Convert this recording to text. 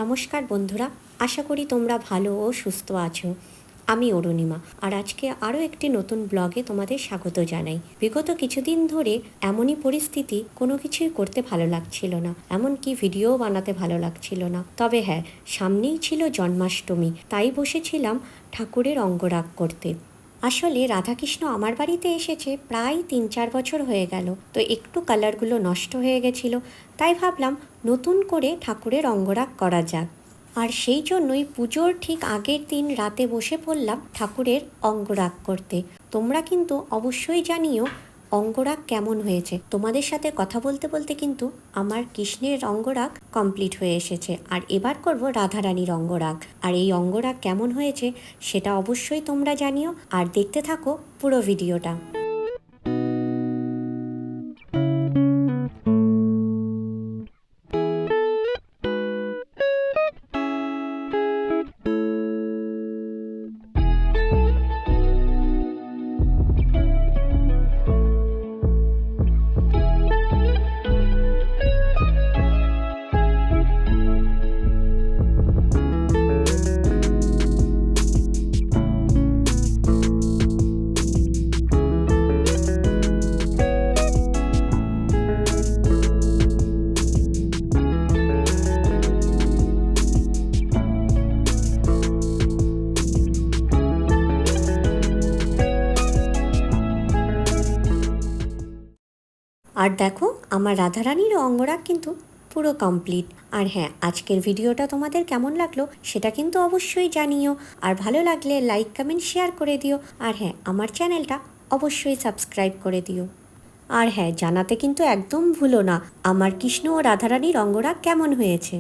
নমস্কার বন্ধুরা, আশা করি তোমরা ভালো ও সুস্থ আছো। আমি অরুণিমা, আর আজকে আরও একটি নতুন ব্লগে তোমাদের স্বাগত জানাই। বিগত কিছুদিন ধরে এমনই পরিস্থিতি, কোনো কিছুই করতে ভালো লাগছিল না, এমনকি ভিডিও বানাতে ভালো লাগছিল না। তবে হ্যাঁ, সামনেই ছিল জন্মাষ্টমী, তাই বসেছিলাম ঠাকুরের অঙ্গরাগ করতে। আসলে রাধাকৃষ্ণ আমার বাড়িতে এসেছে প্রায় 3-4 বছর হয়ে গেল, তো একটু কালারগুলো নষ্ট হয়ে গেছিলো, তাই ভাবলাম নতুন করে ঠাকুরের অঙ্গরাগ করা যাক। আর সেই জন্যই পুজোর ঠিক আগের দিন রাতে বসে পড়লাম ঠাকুরের অঙ্গরাগ করতে। তোমরা কিন্তু অবশ্যই জানিও অঙ্গরাগ কেমন হয়েছে। তোমাদের সাথে কথা বলতে বলতে কিন্তু আমার কৃষ্ণের অঙ্গরাগ কমপ্লিট হয়ে এসেছে, আর এবার করব রাধারানীর অঙ্গরাগ। আর এই অঙ্গরাগ কেমন হয়েছে সেটা অবশ্যই তোমরা জানিও, আর দেখতে থাকো পুরো ভিডিওটা। আর দেখো, আমার রাধারানীর অঙ্গরাগ কিন্তু পুরো কমপ্লিট। আর হ্যাঁ, আজকের ভিডিওটা তোমাদের কেমন লাগলো সেটা কিন্তু অবশ্যই জানিও, আর ভালো লাগলে লাইক কমেন্ট শেয়ার করে দিও। আর হ্যাঁ, আমার চ্যানেলটা অবশ্যই সাবস্ক্রাইব করে দিও। আর হ্যাঁ, জানাতে কিন্তু একদম ভুলো না আমার কৃষ্ণ ও রাধারানীর অঙ্গরাগ কেমন হয়েছে।